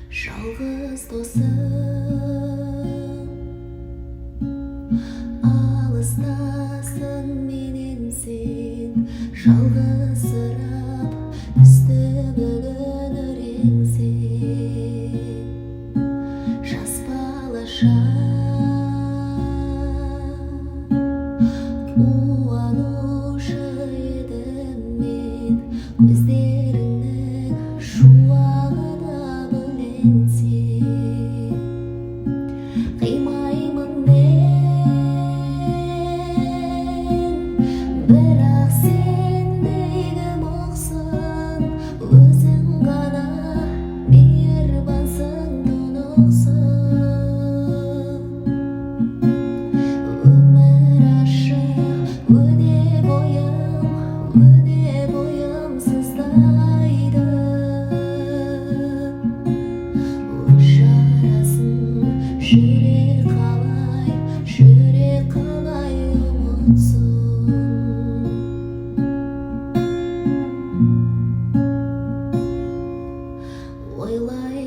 Жалғыз досым, алыстасың менен сен, жалғызсырап түсті бүгін өлеңсен. Жас балаша қуанушы едім мен, көздеріңнің шуағына бөленсем. Қимаймын мен, бірақ сендегі мұқсың, өзің ғана мейірбансың, тұнықсың. Өмір ашық өне бойым сыздайды. Жүрек қалай ұмытсын. Ойлай